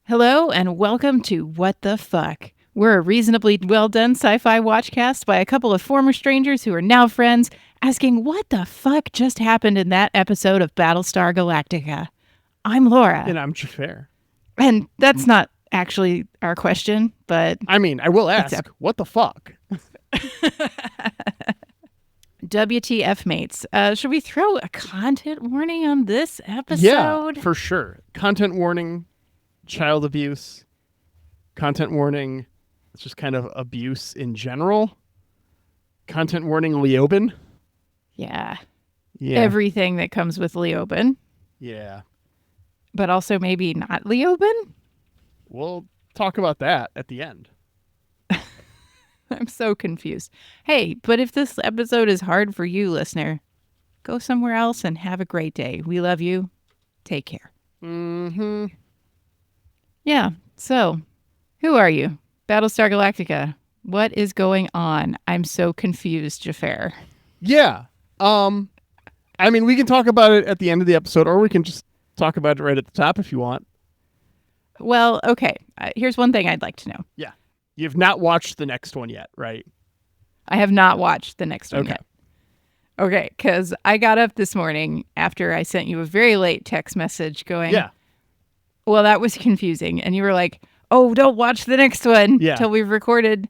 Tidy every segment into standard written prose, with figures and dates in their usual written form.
Hello and welcome to What the Fuck. We're a reasonably well-done sci-fi watchcast by a couple of former strangers who are now friends, asking what the fuck just happened in that episode of Battlestar Galactica. I'm Laura. And I'm Xhafer. And that's not actually our question, but... I mean, I will ask, what the fuck? WTF, mates. Should we throw a content warning on this episode? Yeah, for sure. Content warning, child abuse, content warning, it's just kind of abuse in general. Content warning, Leoben. Yeah. Yeah. Everything that comes with Leoben. Yeah. But also maybe not Leoben? We'll talk about that at the end. I'm so confused. Hey, but if this episode is hard for you, listener, go somewhere else and have a great day. We love you. Take care. Mm-hmm. Yeah, so who are you? Battlestar Galactica. What is going on? I'm so confused, Xhafer. Yeah. I mean, we can talk about it at the end of the episode, or we can just talk about it right at the top if you want. Well, okay. Here's one thing I'd like to know. Yeah. You've not watched the next one yet, right? I have not watched the next one Okay. yet. Okay, because I got up this morning after I sent you a very late text message going, Yeah. well, that was confusing. And you were like, oh, don't watch the next one till we've recorded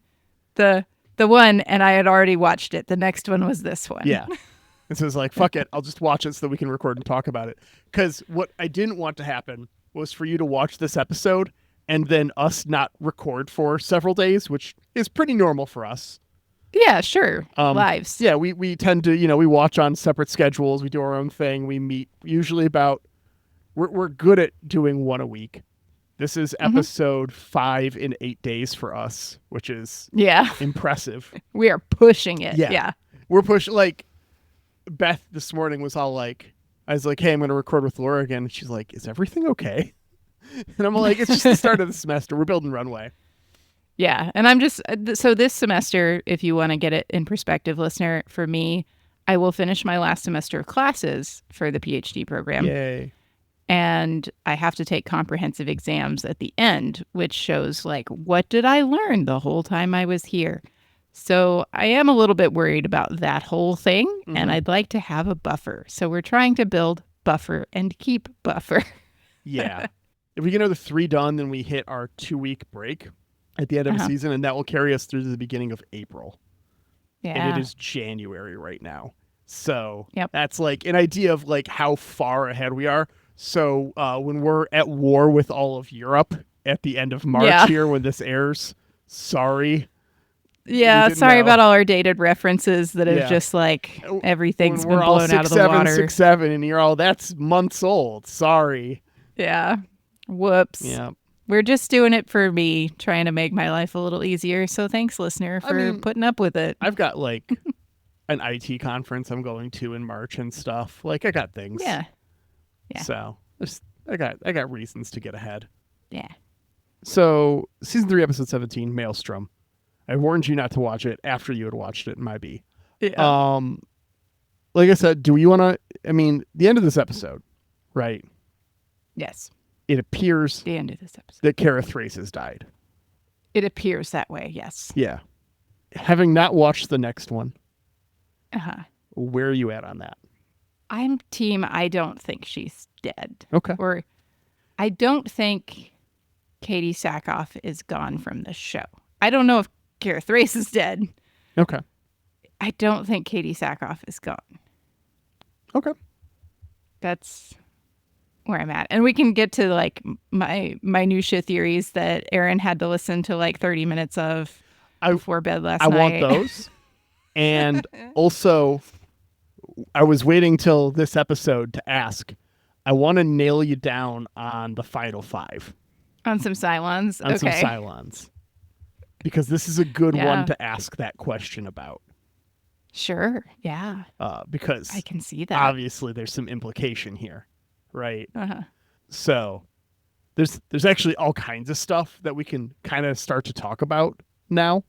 the one. And I had already watched it. The next one was this one. Yeah. And so it's like, fuck it. I'll just watch it so that we can record and talk about it. Because what I didn't want to happen was for you to watch this episode and then us not record for several days, which is pretty normal for us. Yeah, sure. Lives. Yeah, we tend to, we watch on separate schedules. We do our own thing. We meet usually about, we're good at doing one a week. This is episode 5 in 8 days for us, which is impressive. We are pushing it. Yeah. We're pushing, like, Beth this morning was all like, I was like, hey, I'm going to record with Laura again. And she's like, is everything okay? And I'm like, it's just the start of the semester. We're building runway. Yeah. And I'm just, so this semester, if you want to get it in perspective, listener, for me, I will finish my last semester of classes for the PhD program. Yay. And I have to take comprehensive exams at the end, which shows, like, what did I learn the whole time I was here? So I am a little bit worried about that whole thing, and I'd like to have a buffer. So we're trying to build buffer and keep buffer. Yeah. If we get another 3 done, then we hit our 2-week break at the end of the season, and that will carry us through to the beginning of April. Yeah. And it is January right now. So that's like an idea of like how far ahead we are. So when we're at war with all of Europe at the end of March here when this airs, sorry. Yeah, sorry about all our dated references that have just like everything's been blown out of the water. 6-7, and you're all, that's months old. Sorry. Yeah. Whoops. Yeah. We're just doing it for me, trying to make my life a little easier. So thanks, listener, for putting up with it. I've got like an IT conference I'm going to in March and stuff. Like, I got things. Yeah. So I got reasons to get ahead. Yeah. So season 3, episode 17, Maelstrom. I warned you not to watch it after you had watched it in my B. Yeah. Like I said, do you want to? I mean, the end of this episode, right? Yes. It appears the end of this episode that Kara Thrace has died. It appears that way. Yes. Yeah. Having not watched the next one, where are you at on that? I'm team. I don't think she's dead. Okay. Or I don't think Katie Sackhoff is gone from the show. I don't know if Kara Thrace is dead. Okay. I don't think Katie Sackhoff is gone. Okay. That's where I'm at. And we can get to like my minutia theories that Aaron had to listen to like 30 minutes of before bed last night. I want those. And also, I was waiting till this episode to ask. I want to nail you down on the final 5. On some Cylons? On some Cylons. Because this is a good one to ask that question about. Sure, yeah. Because I can see that. Obviously, there's some implication here, right? So there's actually all kinds of stuff that we can kind of start to talk about now.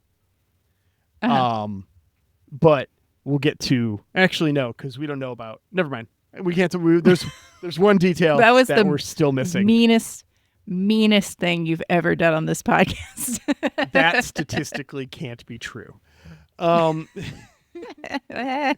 But we'll get to, actually no, because we don't know about, never mind. We can't, there's one detail that we're still missing. meanest thing you've ever done on this podcast. That statistically can't be true. Um, I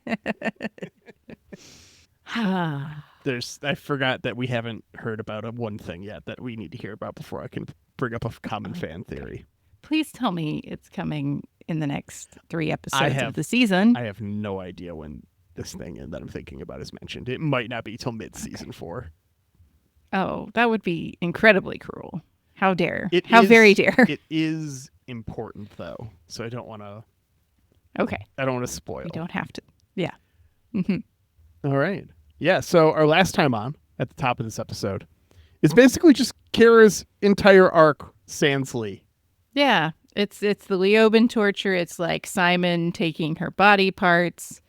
forgot that we haven't heard about one thing yet that we need to hear about before I can bring up a common fan theory. Please tell me it's coming in the next 3 episodes of the season. I have no idea when this thing that I'm thinking about is mentioned. It might not be till mid-season 4. Oh, that would be incredibly cruel. How dare. Very dare. It is important, though, so I don't want to... Okay. I don't want to spoil. You don't have to. Yeah. Mm-hmm. All right. Yeah, so our last time on, at the top of this episode, is basically just Kara's entire arc, sans Lee. Yeah. It's the Leoben torture. It's like Simon taking her body parts.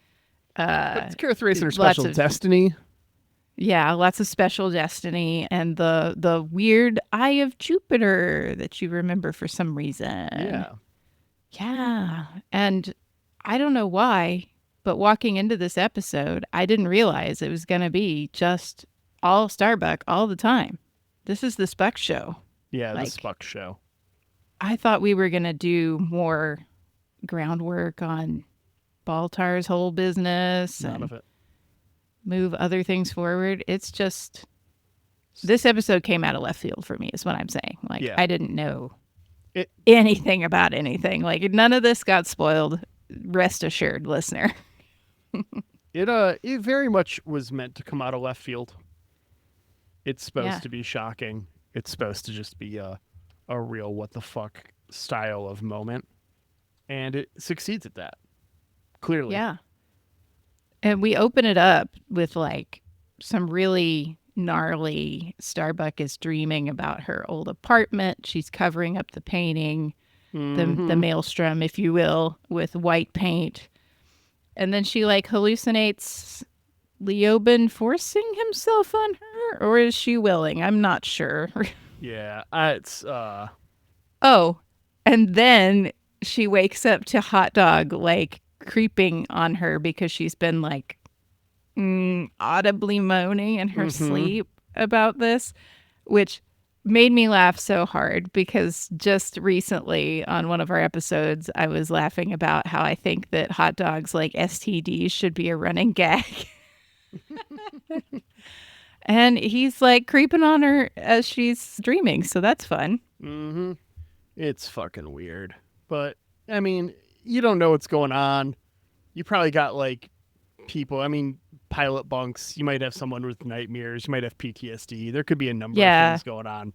But Kara Thrace and her special destiny. Yeah, lots of special destiny and the weird Eye of Jupiter that you remember for some reason. Yeah. Yeah. And I don't know why, but walking into this episode, I didn't realize it was going to be just all Starbuck all the time. This is the Spuck show. Yeah, the Spuck show. I thought we were going to do more groundwork on Baltar's whole business. None of it. Move other things forward. It's just, this episode came out of left field for me is what I'm saying. Like, I didn't know anything about anything. Like, none of this got spoiled. Rest assured, listener. It very much was meant to come out of left field. It's supposed to be shocking. It's supposed to just be a real what the fuck style of moment. And it succeeds at that. Clearly. Yeah. And we open it up with like some really gnarly Starbuck is dreaming about her old apartment. She's covering up the painting, the Maelstrom, if you will, with white paint. And then she like hallucinates Leoben forcing himself on her, or is she willing? I'm not sure. Yeah, it's Oh, and then she wakes up to Hot Dog like creeping on her because she's been like audibly moaning in her sleep about this, which made me laugh so hard because just recently on one of our episodes, I was laughing about how I think that hot dogs like STDs should be a running gag. And he's like creeping on her as she's dreaming. So that's fun. Mm-hmm. It's fucking weird. But I mean, you don't know what's going on. You probably got like people, I mean, pilot bunks. You might have someone with nightmares. You might have PTSD. There could be a number of things going on.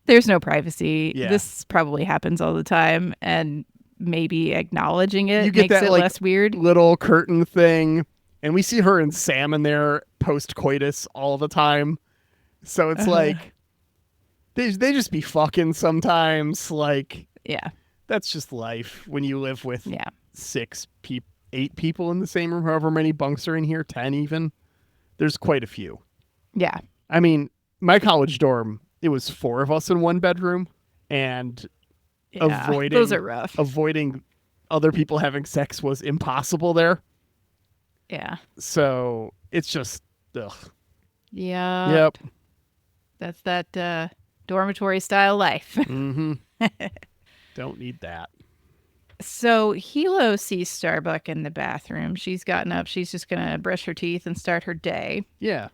There's no privacy. Yeah. This probably happens all the time. And maybe acknowledging it makes it like, less weird. Little curtain thing. And we see her and Sam in there post-coitus all the time. So it's like, they just be fucking sometimes. Like, yeah, that's just life when you live with 8 people in the same room, however many bunks are in here, 10 even. There's quite a few. Yeah. I mean, my college dorm, it was 4 of us in one bedroom, and those are rough. Avoiding other people having sex was impossible there. Yeah. So it's just, ugh. Yeah. Yep. That's that dormitory style life. Mm-hmm. Don't need that. So Hilo sees Starbuck in the bathroom. She's gotten up. She's just going to brush her teeth and start her day. Yeah.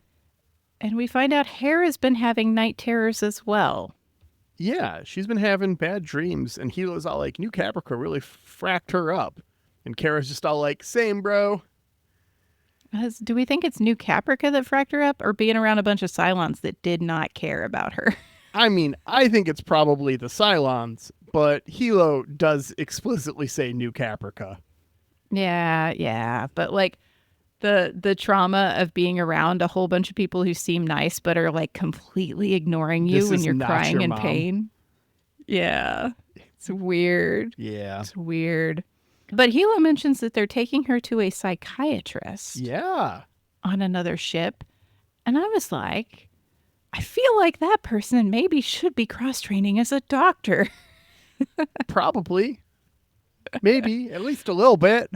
And we find out Hera's been having night terrors as well. Yeah, she's been having bad dreams. And Hilo's all like, New Caprica really fracked her up. And Kara's just all like, same, bro. Do we think it's New Caprica that fracked her up, or being around a bunch of Cylons that did not care about her? I mean, I think it's probably the Cylons, but Hilo does explicitly say New Caprica. Yeah. But like the trauma of being around a whole bunch of people who seem nice but are like completely ignoring you when you're crying in pain. Yeah. It's weird. Yeah. It's weird. But Hilo mentions that they're taking her to a psychiatrist. Yeah. On another ship. And I was like, I feel like that person maybe should be cross-training as a doctor. Probably. Maybe. At least a little bit.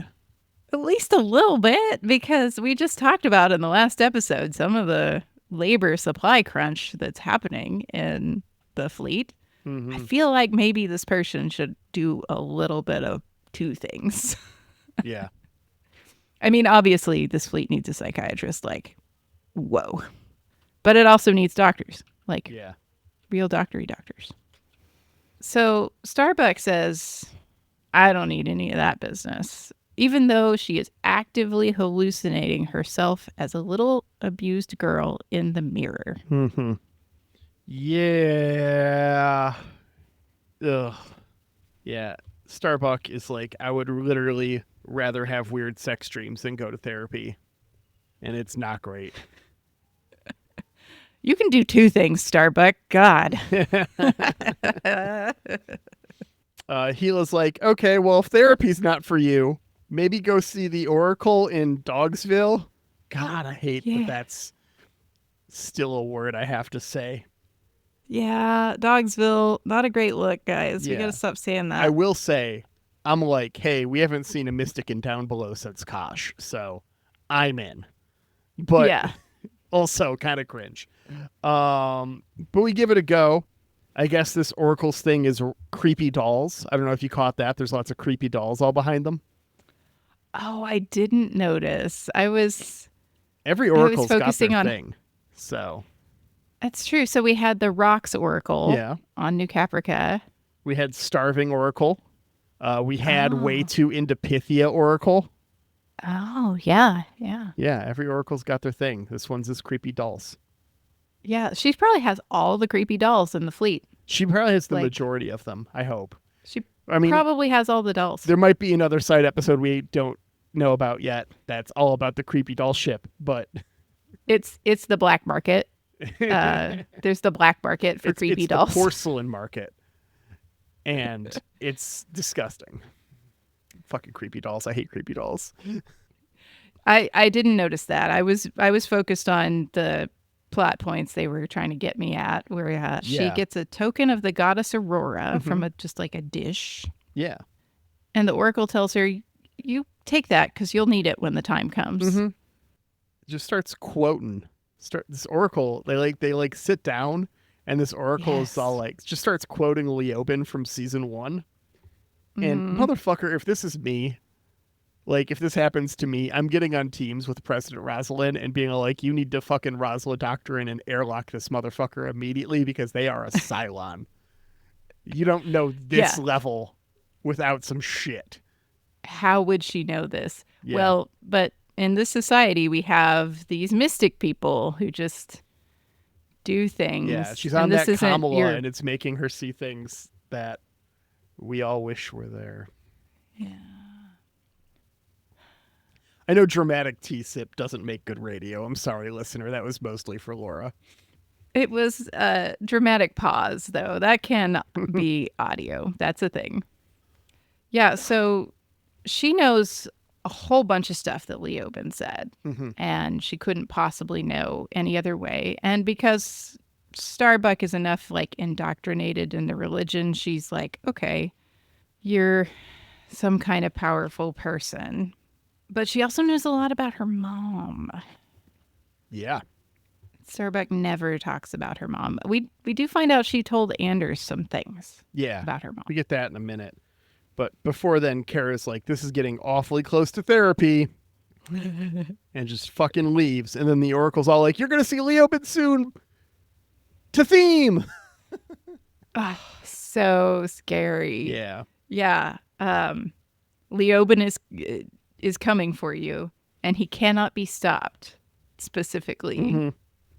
At least a little bit, because we just talked about in the last episode some of the labor supply crunch that's happening in the fleet. Mm-hmm. I feel like maybe this person should do a little bit of two things. Yeah. I mean, obviously, this fleet needs a psychiatrist, like, whoa. But it also needs doctors, like Yeah. real doctory doctors. So Starbuck says, I don't need any of that business, even though she is actively hallucinating herself as a little abused girl in the mirror. Mm-hmm. Yeah. Ugh. Yeah. Starbuck is like, I would literally rather have weird sex dreams than go to therapy. And it's not great. You can do two things, Starbuck. God. Gila's like, okay, well, if therapy's not for you, maybe go see the Oracle in Dogsville. God, I hate that Yeah. that's still a word I have to say. Yeah, Dogsville, not a great look, guys. We Yeah. got to stop saying that. I will say, I'm like, hey, we haven't seen a Mystic in Down Below since Kosh, so I'm in. But Yeah. also kind of cringe. But we give it a go. I guess this Oracle's thing is creepy dolls. I don't know if you caught that. There's lots of creepy dolls all behind them. Oh, I didn't notice. Every Oracle's got focusing their on thing. So That's true. So we had the Rocks Oracle yeah, on New Caprica. we had Starving Oracle. We had Way Oh. Too Into Pythia Oracle. Oh, yeah. Yeah. Yeah, every Oracle's got their thing. This one's this creepy dolls. Yeah. She probably has all the creepy dolls in the fleet. She probably has the Like- majority of them, I hope. She I mean, probably has all the dolls. there might be another side episode we don't know about yet that's all about the creepy doll ship, but It's the black market. There's the black market for creepy it's dolls. the porcelain market. And it's disgusting. Fucking creepy dolls. I hate creepy dolls. I didn't notice that. I was focused on the plot points they were trying to get me at, where she Yeah. gets a token of the goddess Aurora from just like a dish, Yeah. and the Oracle tells her, "You take that because you'll need it when the time comes." Mm-hmm. Just starts quoting. This Oracle, they sit down, and this Oracle is all like, just starts quoting Leoben from season 1. And motherfucker, if this is me, like if this happens to me, I'm getting on teams with President Rosalind and being like, you need to fucking Rosalind doctrine and airlock this motherfucker immediately because they are a Cylon. You don't know this level without some shit. How would she know this? Yeah. Well, but in this society, we have these mystic people who just do things. Yeah, she's and on this that isn't Kamala, and it's making her see things that we all wish were there. Yeah. I know dramatic T-sip doesn't make good radio. I'm sorry, listener. That was mostly for Laura. It was a dramatic pause, though. That can be audio. That's a thing. Yeah, so she knows a whole bunch of stuff that Leoben said, and she couldn't possibly know any other way. And because Starbuck is enough like indoctrinated in the religion, she's like, okay, you're some kind of powerful person. But she also knows a lot about her mom. Yeah. Starbuck never talks about her mom. We do find out she told Anders some things Yeah. about her mom. We get that in a minute. But before then, Kara's like, this is getting awfully close to therapy. And just fucking leaves. And then the Oracle's all like, you're going to see Leoben soon. To theme. So scary. Yeah. Yeah. Leoben is coming for you, and he cannot be stopped. Specifically,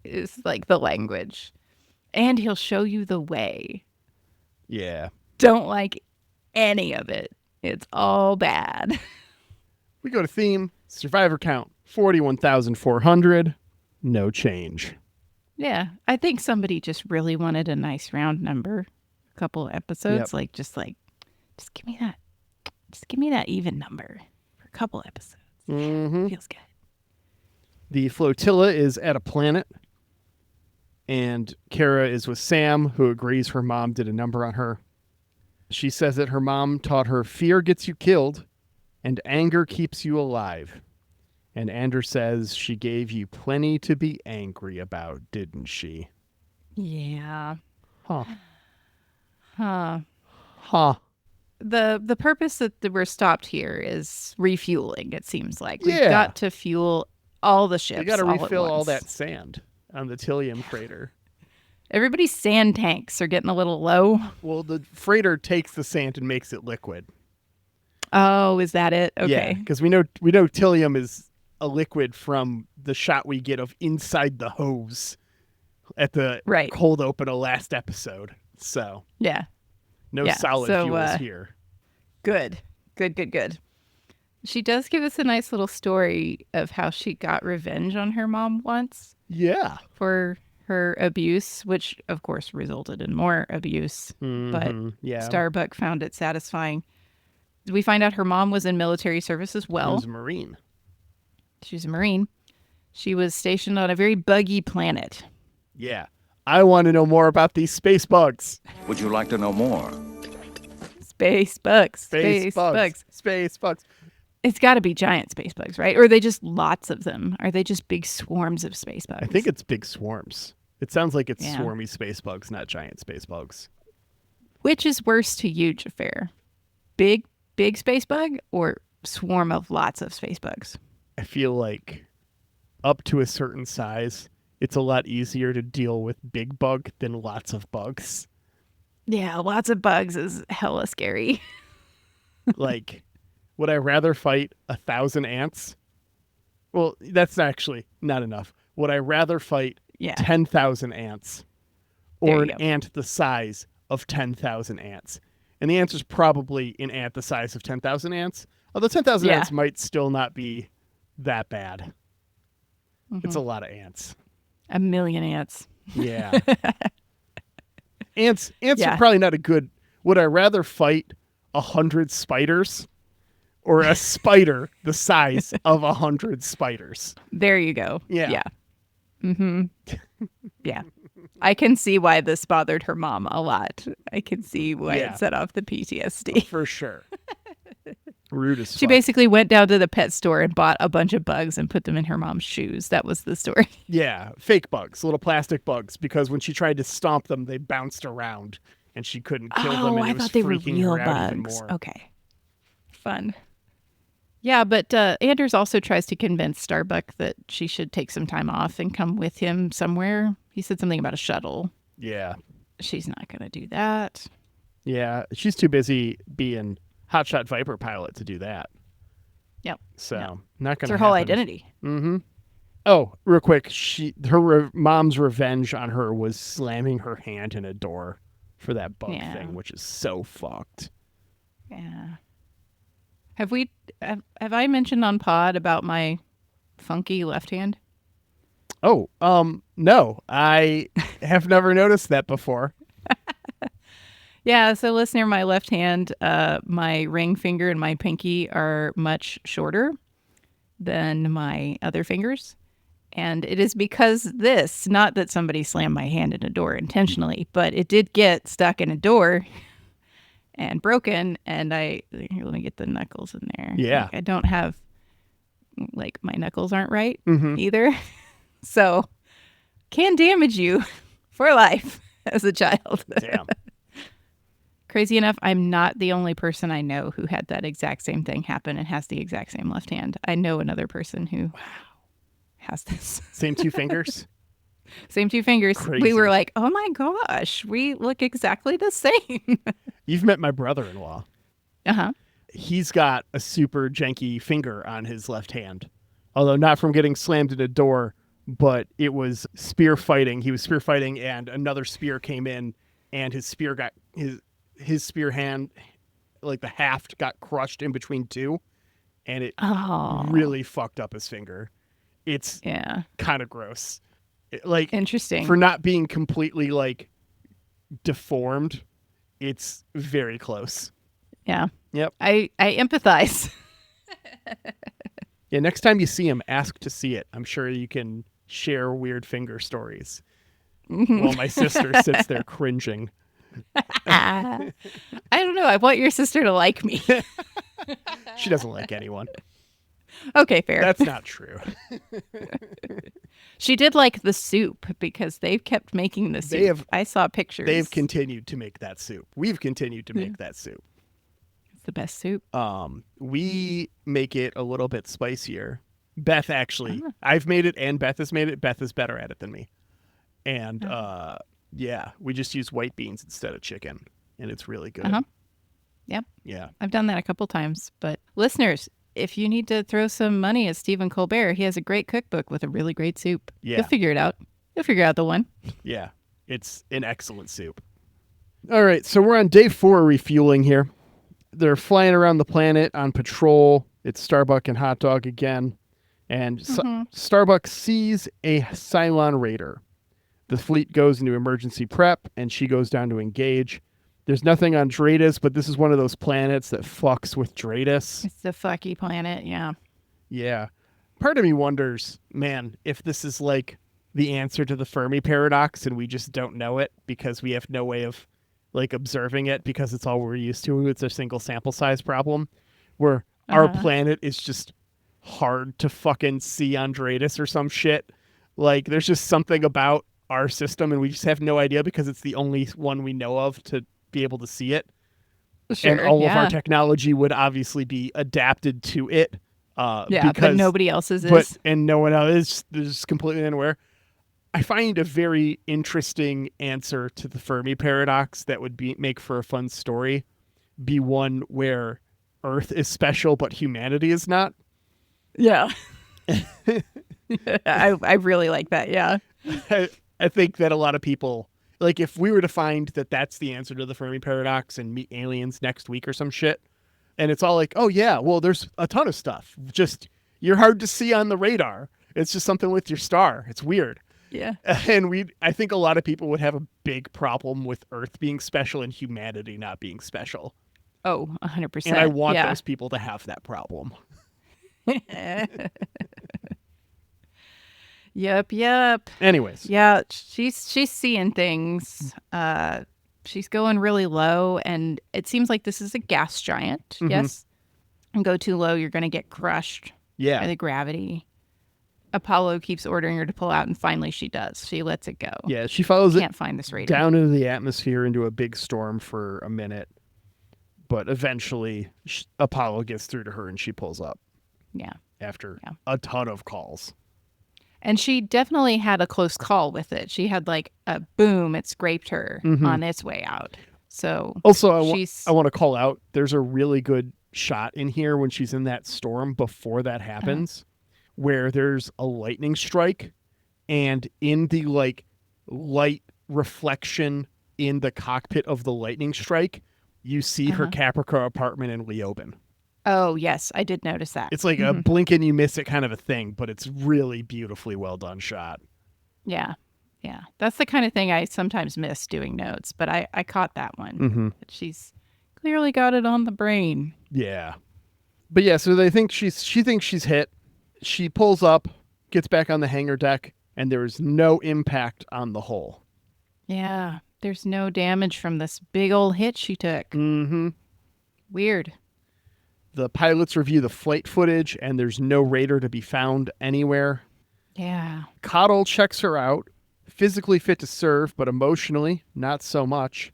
is like the language, and he'll show you the way. Yeah. Don't like any of it. It's all bad. We go to theme. Survivor count 41,400. No change. Yeah, I think somebody just really wanted a nice round number. A couple episodes, Yep. just give me that. Just give me that even number for a couple episodes. Feels good. The flotilla is at a planet, and Kara is with Sam, who agrees her mom did a number on her. She says that her mom taught her fear gets you killed and anger keeps you alive. And Anders says she gave you plenty to be angry about, didn't she? Yeah. Huh. Huh. Huh. The purpose that we're stopped here is refueling, it seems like. We've Yeah. got to fuel all the You ships got to all at refill all once. that sand on the Tillium freighter. Everybody's sand tanks are getting a little low. Well, the freighter takes the sand and makes it liquid. Oh, is that it? Yeah, Okay. because we know Tillium is a liquid from the shot we get of inside the hose at the Right. cold open of last episode. So Yeah. no Yeah, solid so, fuels here. Good. Good. She does give us a nice little story of how she got revenge on her mom once Yeah. for her abuse, which of course resulted in more abuse. But Yeah. Starbuck found it satisfying. We find out her mom was in military service as He well. was a Marine. She's a Marine. She was stationed on a very buggy planet. Yeah. I want to know more about these space bugs. Would you like to know more? Space bugs. Space bugs. It's got to be giant space bugs, right? Or are they just lots of them? Are they just big swarms of space bugs? I think it's big swarms. It sounds like it's Yeah. swarmy space bugs, not giant space bugs. Which is worse to you, Xhafer? Big space bug or swarm of lots of space bugs? I feel like up to a certain size, it's a lot easier to deal with big bug than lots of bugs. Yeah, lots of bugs is hella scary. Like, would I rather fight 1,000 ants? Well, that's actually not enough. Would I rather fight Yeah. 10,000 ants There or you an go. ant the size of 10,000 ants? And the answer is probably an ant the size of 10,000 ants. Although 10,000 Yeah. ants might still not be that bad. It's Mm-hmm. a lot of ants. A million ants. Yeah. Ants Yeah. are probably not a good. Would I rather fight 100 spiders or a spider the size of 100 spiders? There you go. Yeah. Yeah. Mm-hmm. Yeah. I can see why this bothered her mom a lot. I can see why Yeah. it set off the PTSD. For sure. Rude as She fuck. basically went down to the pet store and bought a bunch of bugs and put them in her mom's shoes. That was the story. Yeah, fake bugs, little plastic bugs, because when she tried to stomp them, they bounced around and she couldn't kill them. And I it was thought they were freaking real her out even bugs. more. Okay. Fun. Yeah, but Anders also tries to convince Starbuck that she should take some time off and come with him somewhere. He said something about a shuttle. Yeah. She's not going to do that. Yeah, she's too busy being hotshot Viper pilot to do that. Yep. So, No. not It's going to her whole identity. Mm-hmm. Oh, real quick, her mom's revenge on her was slamming her hand in a door for that bug Yeah. thing, which is so fucked. Yeah. Have I mentioned on pod about my funky left hand? Oh, no, I have never noticed that before. Yeah, so listener, my left hand, my ring finger and my pinky are much shorter than my other fingers. And it is because this, not that somebody slammed my hand in a door intentionally, but it did get stuck in a door and broken. And here, let me get the knuckles in there. Yeah. Like, I don't have, like, my knuckles aren't right Mhm. either. So can damage you for life as a child. Damn. Crazy enough, I'm not the only person I know who had that exact same thing happen and has the exact same left hand. I know another person who has this. Same two fingers? Same two fingers. Crazy. We were like, oh my gosh, we look exactly the same. You've met my brother-in-law. Uh-huh. He's got a super janky finger on his left hand. Although not from getting slammed in a door, but it was spear fighting. He was spear fighting and another spear came in and his spear got his spear hand, like the haft got crushed in between two and it Oh. really fucked up his finger. It's Yeah. kind of gross. Like Interesting. for not being completely like deformed, it's very close. Yeah. Yep. I empathize. Yeah, next time you see him, ask to see it. I'm sure you can share weird finger stories. While my sister sits there cringing. I don't know. I want your sister to like me. She doesn't like anyone. Okay, fair. That's not true. She did like the soup because they've kept making the soup. I saw pictures. They've continued to make that soup. We've continued to make that soup. It's the best soup. We make it a little bit spicier. Beth actually, I've made it and Beth has made it. Beth is better at it than me. And yeah, we just use white beans instead of chicken, and it's really good. Yep. Yeah. I've done that a couple times. But listeners, if you need to throw some money at Stephen Colbert, he has a great cookbook with a really great soup. Yeah. You'll figure it out. You'll figure out the one. Yeah. It's an excellent soup. All right. So we're on day 4 refueling here. They're flying around the planet on patrol. It's Starbuck and Hot Dog again. And Starbuck sees a Cylon raider. The fleet goes into emergency prep, and she goes down to engage. There's nothing on Dratus, but this is one of those planets that fucks with Dratus. It's the fucky planet, yeah. Yeah. Part of me wonders, man, if this is like the answer to the Fermi paradox and we just don't know it because we have no way of like observing it because it's all we're used to. It's a single sample size problem where our planet is just hard to fucking see on Dratus or some shit. Like there's just something about our system and we just have no idea because it's the only one we know of to be able to see it. Sure, and all of our technology would obviously be adapted to it. Because, but nobody else's is. And no one else is completely unaware. I find a very interesting answer to the Fermi paradox that would make for a fun story be one where Earth is special but humanity is not. Yeah. I really like that, yeah. I think that a lot of people, like if we were to find that that's the answer to the Fermi paradox and meet aliens next week or some shit, and it's all like, oh yeah, well there's a ton of stuff. Just, you're hard to see on the radar. It's just something with your star. It's weird. Yeah. And I think a lot of people would have a big problem with Earth being special and humanity not being special. Oh, 100%. And I want those people to have that problem. Yep. Anyways. Yeah, she's seeing things. She's going really low, and it seems like this is a gas giant. Yes. And go too low, you're going to get crushed by the gravity. Apollo keeps ordering her to pull out, and finally she does. She lets it go. Yeah, she follows it. Can't find this radar. Down into the atmosphere into a big storm for a minute. But eventually, Apollo gets through to her, and she pulls up. Yeah. After a ton of calls. And she definitely had a close call with it. She had like a boom, it scraped her on its way out. So also, I want to call out, there's a really good shot in here when she's in that storm before that happens, where there's a lightning strike, and in the like light reflection in the cockpit of the lightning strike, you see her Caprica apartment in Leoben. Oh, yes. I did notice that. It's like a blink and you miss it kind of a thing, but it's really beautifully well done shot. Yeah. Yeah. That's the kind of thing I sometimes miss doing notes, but I caught that one. She's clearly got it on the brain. Yeah. But yeah, so she thinks she's hit. She pulls up, gets back on the hangar deck, and there's no impact on the hull. Yeah. There's no damage from this big old hit she took. Weird. The pilots review the flight footage, and there's no raider to be found anywhere. Yeah. Coddle checks her out. Physically fit to serve, but emotionally, not so much.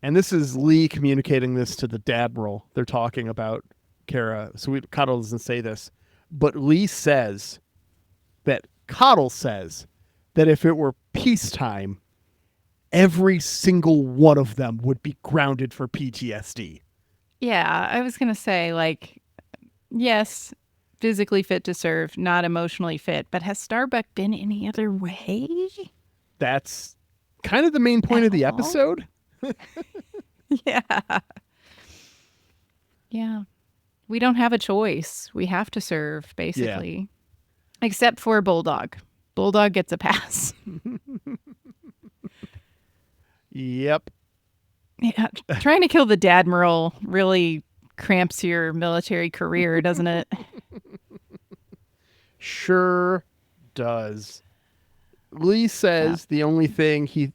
And this is Lee communicating this to the Admiral. They're talking about Kara. So Coddle doesn't say this. But Lee says that Coddle says that if it were peacetime, every single one of them would be grounded for PTSD. Yeah, I was going to say, like, yes, physically fit to serve, not emotionally fit, but has Starbuck been any other way? That's kind of the main point of the episode. Yeah. Yeah. We don't have a choice. We have to serve, basically. Yeah. Except for Bulldog. Bulldog gets a pass. Yep. Yeah, trying to kill the Admiral really cramps your military career, doesn't it? Sure does. Lee says the only thing he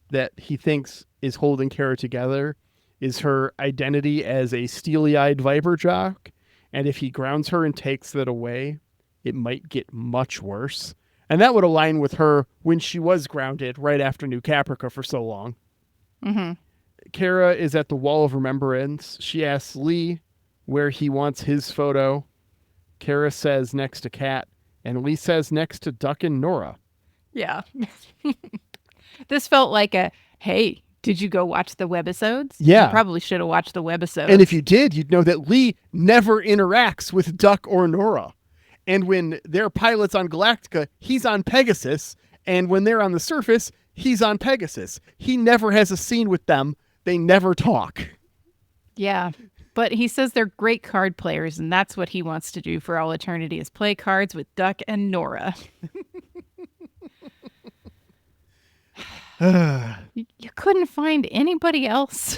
thinks is holding Kara together is her identity as a steely-eyed Viper jock And if he grounds her and takes that away, it might get much worse. And that would align with her when she was grounded right after New Caprica for so long. Mm-hmm. Kara is at the Wall of Remembrance. She asks Lee where he wants his photo. Kara says next to Kat, and Lee says next to Duck and Nora. Yeah. This felt like a, hey, did you go watch the webisodes? Yeah. You probably should have watched the webisodes. And if you did, you'd know that Lee never interacts with Duck or Nora. And when they're pilots on Galactica, he's on Pegasus. And when they're on the surface, he's on Pegasus. He never has a scene with them. They never talk. Yeah. But he says they're great card players, and that's what he wants to do for all eternity is play cards with Duck and Nora. You couldn't find anybody else.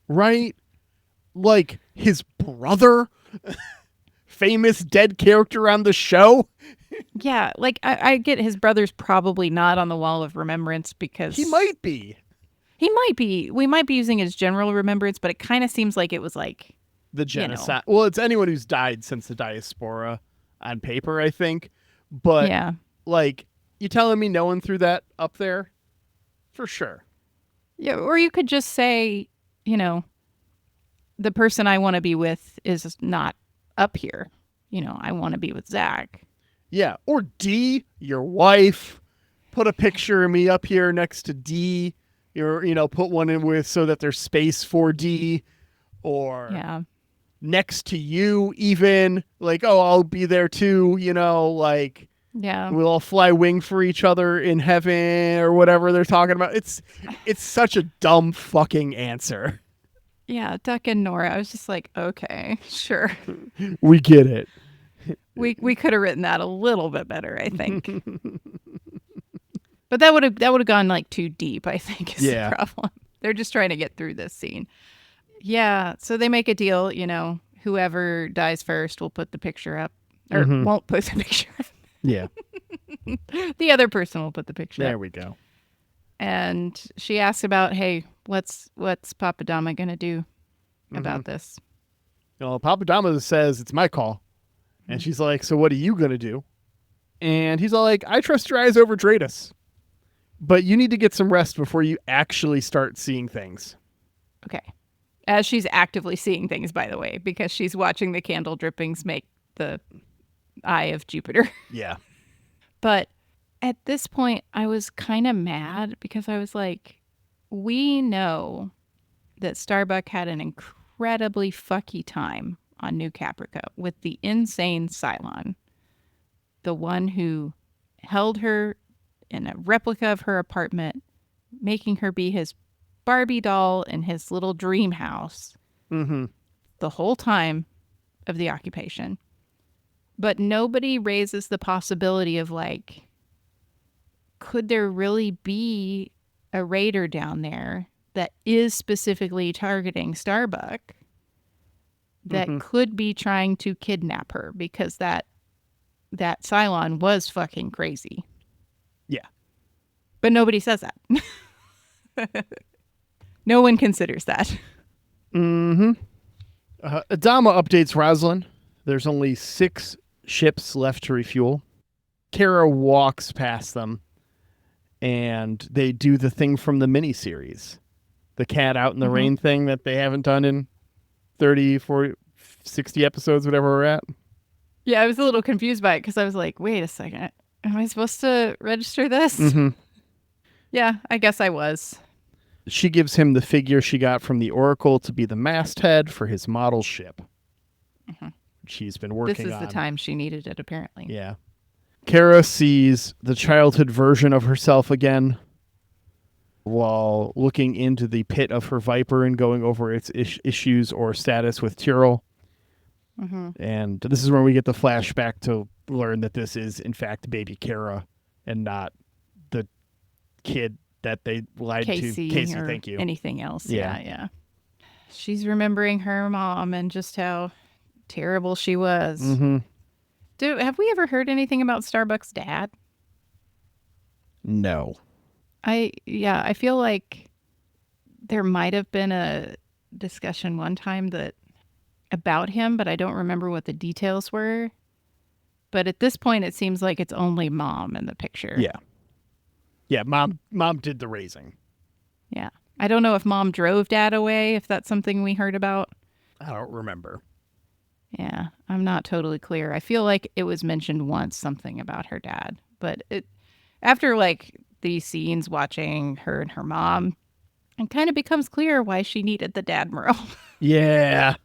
Right? Like his brother? Famous dead character on the show? Yeah, like I get his brother's probably not on the Wall of Remembrance because... He might be. He might be. We might be using his general remembrance, but it kind of seems like it was like... The genocide. Well, it's anyone who's died since the diaspora on paper, I think. But, yeah. like, you telling me no one threw that up there? For sure. Yeah, or you could just say, the person I want to be with is not up here. I want to be with Zach. Yeah. Or D, your wife. Put a picture of me up here next to D. Put one in with so that there's space for D. Or next to you even. Like, oh, I'll be there too. Yeah. We'll all fly wing for each other in heaven or whatever they're talking about. It's such a dumb fucking answer. Yeah, Duck and Nora. I was just like, okay, sure. We get it. We could have written that a little bit better, I think. But that would have gone like too deep, I think, is the problem. They're just trying to get through this scene. Yeah, so they make a deal, whoever dies first will put the picture up. Or won't put the picture up. Yeah. The other person will put the picture up. There we go. And she asks about, hey, what's Papadama going to do about this? Papadama says, it's my call. And she's like, so what are you going to do? And he's all like, I trust your eyes over Dratus. But you need to get some rest before you actually start seeing things. Okay. As she's actively seeing things, by the way, because she's watching the candle drippings make the eye of Jupiter. Yeah. But at this point, I was kind of mad because I was like, we know that Starbuck had an incredibly fucky time on New Caprica with the insane Cylon, the one who held her in a replica of her apartment, making her be his Barbie doll in his little dream house the whole time of the occupation. But nobody raises the possibility of like, could there really be a raider down there that is specifically targeting Starbuck that could be trying to kidnap her because that Cylon was fucking crazy. Yeah. But nobody says that. No one considers that. Adama updates Roslyn. There's only 6 ships left to refuel. Kara walks past them, and they do the thing from the miniseries. The cat out in the rain thing that they haven't done in 30, 40, 60 episodes, whatever we're at. Yeah, I was a little confused by it because I was like, wait a second. Am I supposed to register this? Yeah, I guess I was. She gives him the figure she got from the Oracle to be the masthead for his model ship. She's been working on. This is the time she needed it, apparently. Yeah. Kara sees the childhood version of herself again while looking into the pit of her Viper and going over its issues or status with Tyrell. And this is where we get the flashback to learn that this is, in fact, baby Kara and not the kid that they lied to. Casey, thank you. Anything else. Yeah. She's remembering her mom and just how terrible she was. Have we ever heard anything about Starbuck's dad? No. I feel like there might have been a discussion one time that about him, but I don't remember what the details were. But at this point, it seems like it's only mom in the picture. Yeah. Yeah, mom did the raising. Yeah. I don't know if mom drove dad away, if that's something we heard about. I don't remember. Yeah, I'm not totally clear. I feel like it was mentioned once, something about her dad. But after like these scenes watching her and her mom, it kind of becomes clear why she needed the dad Merle. Yeah.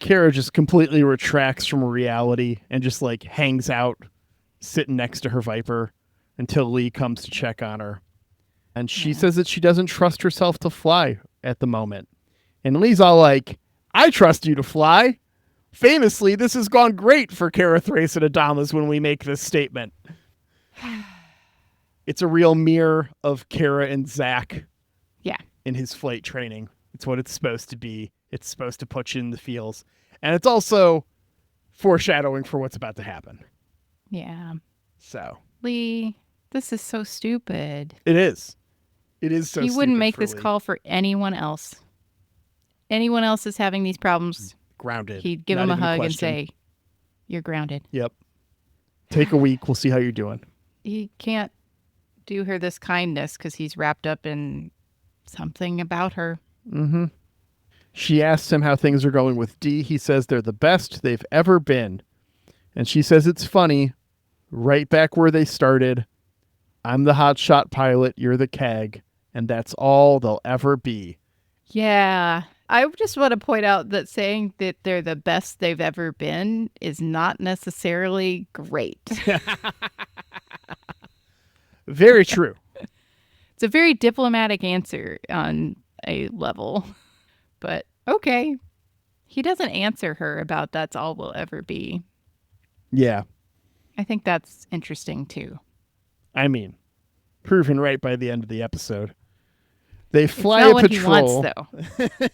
Kara just completely retracts from reality and just like hangs out sitting next to her Viper until Lee comes to check on her. And she says that she doesn't trust herself to fly at the moment. And Lee's all like, I trust you to fly. Famously, this has gone great for Kara Thrace and Adamas when we make this statement. It's a real mirror of Kara and Zach. Yeah. In his flight training. It's what it's supposed to be. It's supposed to put you in the feels. And it's also foreshadowing for what's about to happen. Yeah. So. Lee, this is so stupid. It is. It is so stupid. He wouldn't make this Lee. call for anyone else. Anyone else is having these problems. Grounded. He'd give him a hug and say, you're grounded. Yep. Take a week. We'll see how you're doing. He can't do her this kindness because he's wrapped up in something about her. Mm-hmm. She asks him how things are going with Dee. He says they're the best they've ever been. And she says it's funny. Right back where they started. I'm the hotshot pilot. You're the CAG. And that's all they'll ever be. Yeah. I just want to point out that saying that they're the best they've ever been is not necessarily great. Very true. It's a very diplomatic answer on a level. But okay. He doesn't answer her about that's all we'll ever be. Yeah. I think that's interesting too. I mean, proven right by the end of the episode. They fly it's not a what patrol. He wants, though.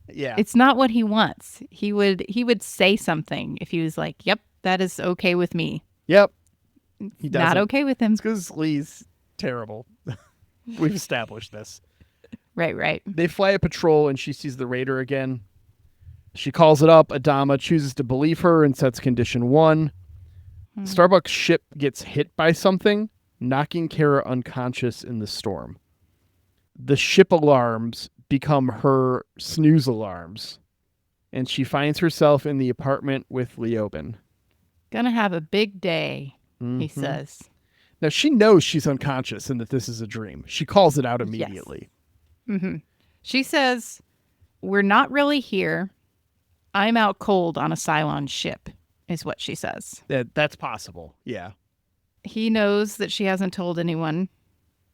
Yeah. It's not what he wants. He would say something if he was like, "Yep, that is okay with me." Yep. He doesn't. Not okay with him. It's because Lee's terrible. We've established this. Right. They fly a patrol and she sees the raider again. She calls it up. Adama chooses to believe her and sets condition 1. Starbuck's ship gets hit by something, knocking Kara unconscious in the storm. The ship alarms become her snooze alarms, and she finds herself in the apartment with Leoben. Gonna have a big day, he says. Now, she knows she's unconscious and that this is a dream. She calls it out immediately. Yes. Mm-hmm. She says, we're not really here. I'm out cold on a Cylon ship, is what she says. That's possible, yeah. He knows that she hasn't told anyone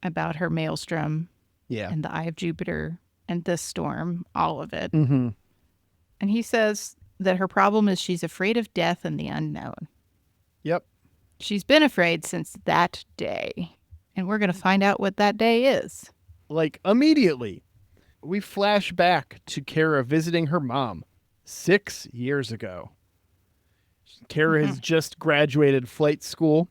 about her Maelstrom and the Eye of Jupiter and this storm, all of it. Mm-hmm. And he says that her problem is she's afraid of death and the unknown. Yep. She's been afraid since that day. And we're going to find out what that day is. Like, immediately, we flash back to Kara visiting her mom 6 years ago. Kara has just graduated flight school,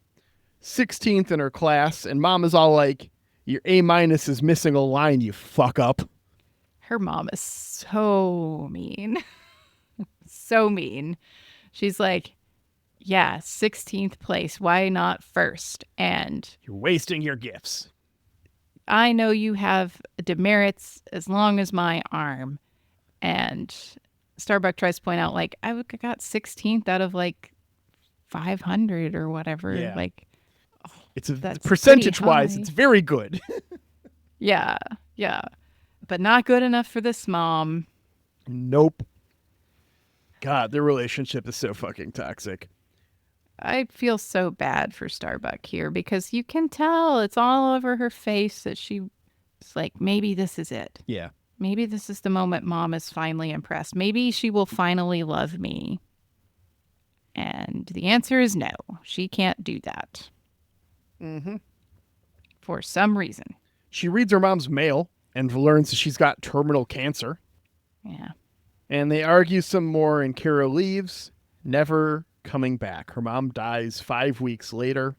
16th in her class, and mom is all like, your A- is missing a line, you fuck up. Her mom is so mean. So mean. She's like, yeah, 16th place. Why not first? And you're wasting your gifts. I know you have demerits as long as my arm. And Starbuck tries to point out, like, I got 16th out of like 500 or whatever. Yeah. Like, it's percentage wise, it's very good. Yeah. But not good enough for this mom. Nope. God, their relationship is so fucking toxic. I feel so bad for Starbuck here because you can tell it's all over her face that she's like, maybe this is it. Yeah. Maybe this is the moment mom is finally impressed. Maybe she will finally love me. And the answer is no. She can't do that. Mm-hmm. For some reason. She reads her mom's mail and learns that she's got terminal cancer. Yeah. And they argue some more and Kara leaves, never coming back. Her mom dies 5 weeks later.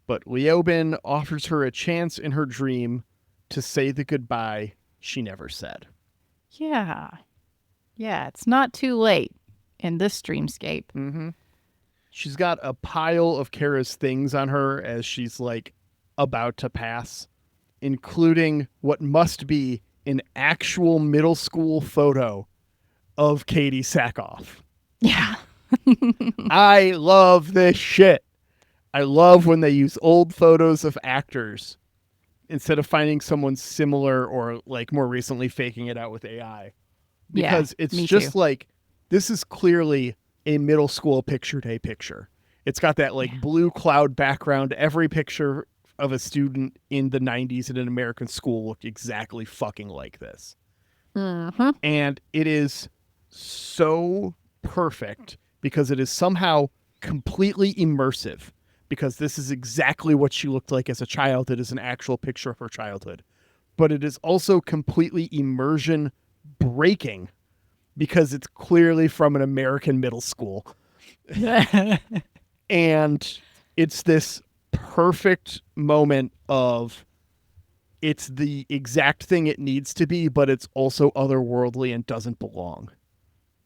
But Leoben offers her a chance in her dream to say the goodbye she never said. Yeah. Yeah, it's not too late in this dreamscape. Mm-hmm. She's got a pile of Kara's things on her as she's like about to pass, including what must be an actual middle school photo of Katie Sackhoff. Yeah. I love this shit. I love when they use old photos of actors instead of finding someone similar or like more recently faking it out with AI. Yeah, Because it's me too. just like, this is clearly a middle school picture day picture. It's got that like Yeah. blue cloud background. Every picture of a student in the 90s in an American school looked exactly fucking like this. Mm-hmm. And it is so perfect because it is somehow completely immersive, because this is exactly what she looked like as a child. It is an actual picture of her childhood. But it is also completely immersion breaking because it's clearly from an American middle school. And it's this perfect moment of, it's the exact thing it needs to be, but it's also otherworldly and doesn't belong.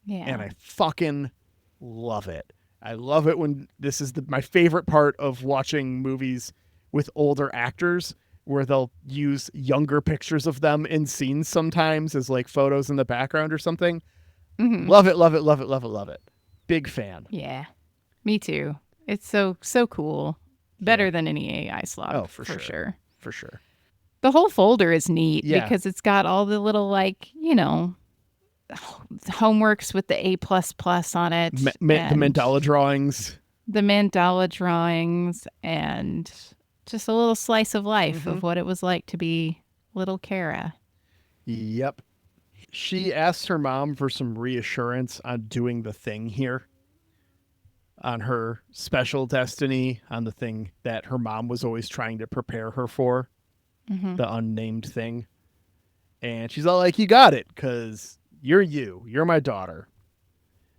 And Yeah. I fucking love it. I love it when this is my favorite part of watching movies with older actors, where they'll use younger pictures of them in scenes sometimes as like photos in the background or something. Mm-hmm. Love it, love it, love it, love it, love it. Big fan. Yeah. Me too. It's so cool. Yeah. Better than any AI slop, Oh, for for sure. sure. For sure. The whole folder is neat Yeah. because it's got all the little, like, homeworks with the A++ on it, The and mandala drawings. the mandala drawings, and just a little slice of life Mm-hmm. of what it was like to be little Kara. Yep. She asked her mom for some reassurance on doing the thing here, on her special destiny, on the thing that her mom was always trying to prepare her for, Mm-hmm. the unnamed thing. And she's all like, "You got it, because you're you. You're my daughter.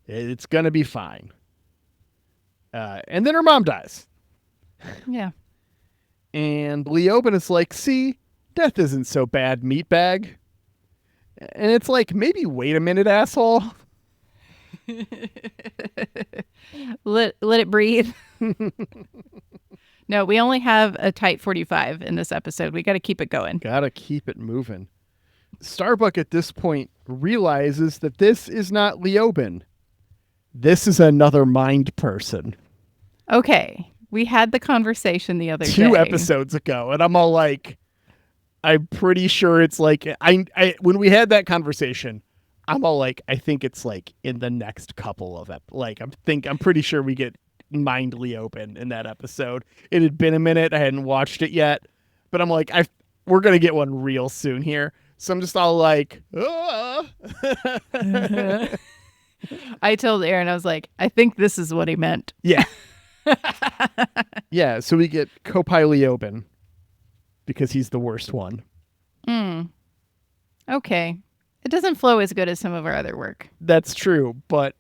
It's going to be fine." And then her mom dies. Yeah. And Leoben is like, "See, death isn't so bad, meatbag." And it's like, maybe wait a minute, asshole. Let it breathe. No, we only have a tight 45 in this episode. We got to keep it going. Gotta keep it moving. Starbuck at this point realizes that this is not Leoben. This is another mind person. Okay. We had the conversation the other Two day. episodes ago, and I'm all like, I'm pretty sure it's like, I when we had that conversation, I'm all like, I think it's like in the next couple of I'm pretty sure we get mind Leoben in that episode. It had been a minute, I hadn't watched it yet, but I'm like, we're gonna get one real soon here. So I'm just all like, ah. I told Aaron, I was like, I think this is what he meant. Yeah. Yeah, so we get Kopai Leoben because he's the worst one. Okay. It doesn't flow as good as some of our other work. That's true, but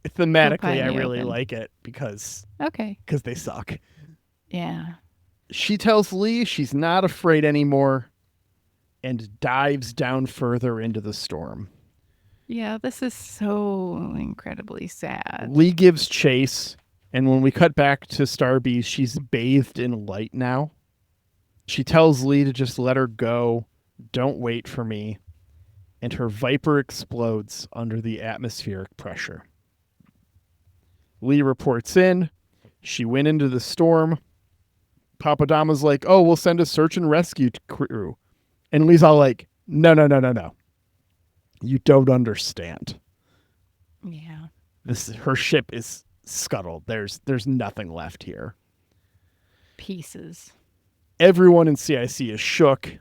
thematically Kopai I really Leoben. like it because Okay. they suck. Yeah. She tells Lee she's not afraid anymore and dives down further into the storm. Yeah, this is so incredibly sad. Lee gives chase, and when we cut back to Starbeast, she's bathed in light now. She tells Lee to just let her go, don't wait for me, and her Viper explodes under the atmospheric pressure. Lee reports in. She went into the storm. Papadama's like, "Oh, we'll send a search and rescue crew." And Lee's all like, No. You don't understand. Yeah. Her ship is scuttled. There's nothing left here. Pieces. Everyone in CIC is shook.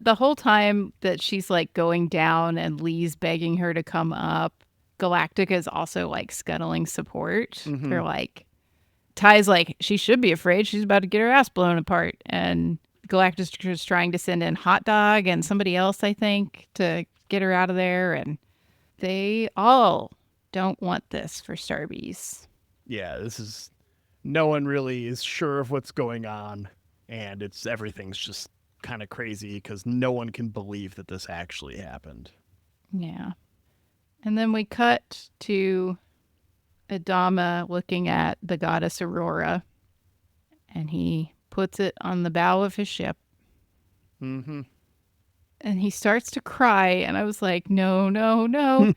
The whole time that she's like going down and Lee's begging her to come up, Galactica is also like scuttling support. Mhm. They're like, Ty's like, she should be afraid. She's about to get her ass blown apart. And Galactus is trying to send in Hot Dog and somebody else, I think, to get her out of there. And they all don't want this for Starbeast. Yeah, no one really is sure of what's going on, and everything's just kind of crazy because no one can believe that this actually happened. Yeah. And then we cut to Adama looking at the goddess Aurora, and he puts it on the bow of his ship. Mm-hmm. And he starts to cry, and I was like, no, no, no.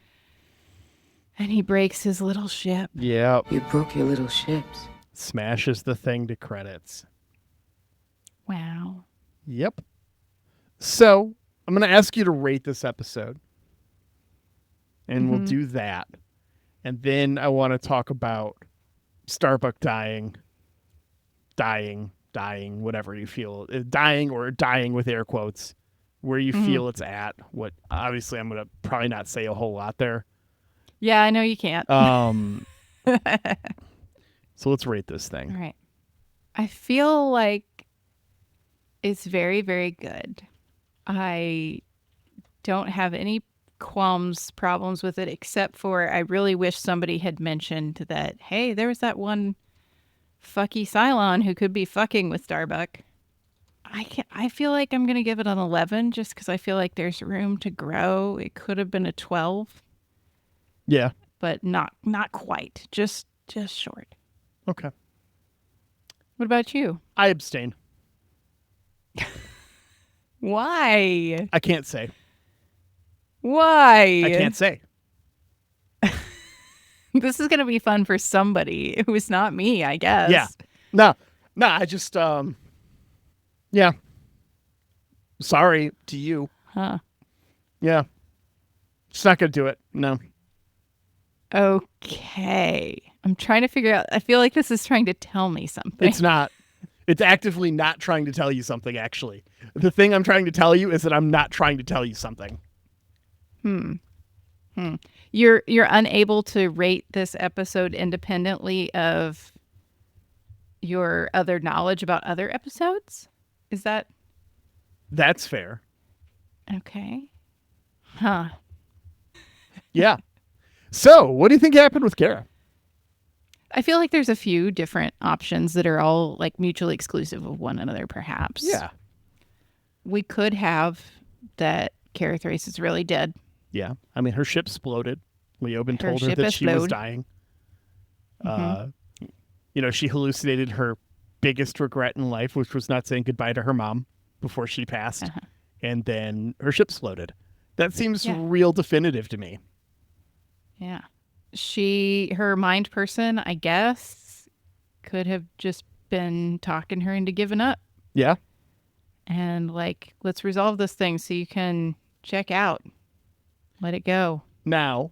And he breaks his little ship. Yep. You broke your little ships. Smashes the thing to credits. Wow. Yep. So I'm going to ask you to rate this episode. And we'll do that. And then I want to talk about Starbuck dying, whatever you feel. Dying or dying with air quotes. Where you feel it's at. What obviously I'm going to probably not say a whole lot there. Yeah, I know you can't. So let's rate this thing. All right. I feel like it's very, very good. I don't have any qualms, problems with it, except for I really wish somebody had mentioned that, hey, there was that one fucky Cylon who could be fucking with Starbuck. I feel like I'm going to give it an 11 just because I feel like there's room to grow. It could have been a 12. Yeah. But not quite. Just short. Okay. What about you? I abstain. Why? I can't say. Why? I can't say. This is going to be fun for somebody who's not me, I guess. Yeah. No, I just, yeah. Sorry to you. Huh. Yeah. Just not going to do it. No. Okay. I'm trying to figure out. I feel like this is trying to tell me something. It's not. It's actively not trying to tell you something, actually. The thing I'm trying to tell you is that I'm not trying to tell you something. You're unable to rate this episode independently of your other knowledge about other episodes? Is that That's fair. okay? Huh. Yeah. So, what do you think happened with Kara? I feel like there's a few different options that are all like mutually exclusive of one another, perhaps. Yeah. We could have that Kara Thrace is really dead. Yeah. I mean, her ship exploded. Leoben Her told her ship that she was exploded. dying. She hallucinated her biggest regret in life, which was not saying goodbye to her mom before she passed. And then her ship exploded. That seems real definitive to me. Yeah. Her mind person, I guess, could have just been talking her into giving up. Yeah. And like, let's resolve this thing so you can check out. Let it go. Now,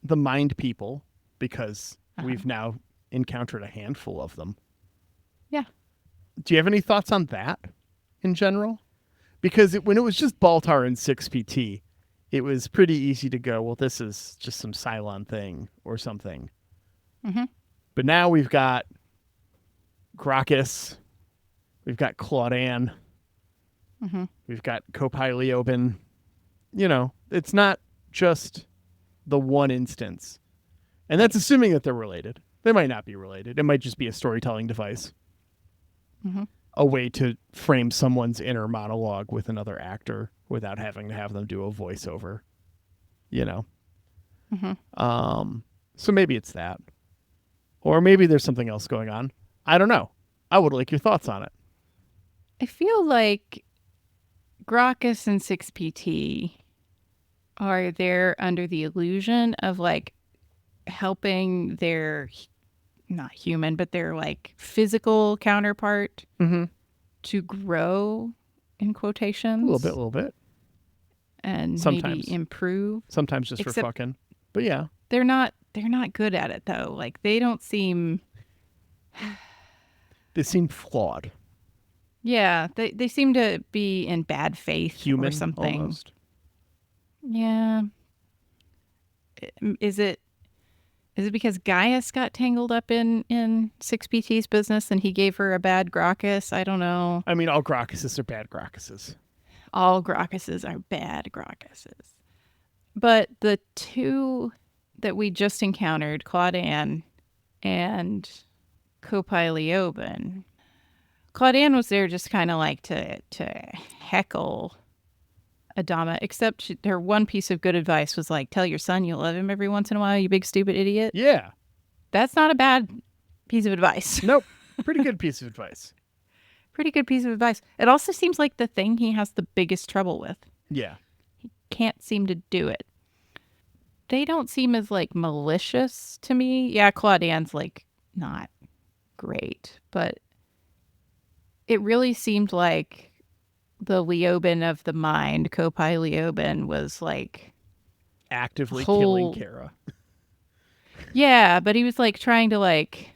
the mind people, because we've now encountered a handful of them. Yeah. Do you have any thoughts on that in general? Because when it was just Baltar and 6PT, it was pretty easy to go, well, this is just some Cylon thing or something. But now we've got Gracchus, we've got Claudan, we've got Copai Leoben. It's not just the one instance. And that's assuming that they're related. They might not be related. It might just be a storytelling device. A way to frame someone's inner monologue with another actor without having to have them do a voiceover. So maybe it's that. Or maybe there's something else going on. I don't know. I would like your thoughts on it. I feel like Gracchus and 6PT are there under the illusion of like helping their not human, but their like physical counterpart to grow, in quotations. A little bit. And Sometimes. maybe improve. Sometimes just for fucking. But yeah. They're not good at it though. Like they don't seem They seem flawed. Yeah, they seem to be in bad faith Human or something. almost. Yeah. Is it because Gaius got tangled up in 6PT's business and he gave her a bad Gracchus? I don't know. I mean, all Gracchuses are bad Gracchuses. All Gracchuses are bad Gracchuses. But the two that we just encountered, Claudan and Copai Leoben, Claudan was there just kind of like to heckle Adama, except her one piece of good advice was like, tell your son you love him every once in a while, you big stupid idiot. Yeah. That's not a bad piece of advice. Nope. Pretty good piece of advice. Pretty good piece of advice. It also seems like the thing he has the biggest trouble with. Yeah. Can't seem to do it. They don't seem as like malicious to me. Yeah, Claudian's like not great, but it really seemed like the Leoben of the mind, Kopai Leoben, was like Actively killing Kara. Yeah, but he was like trying to like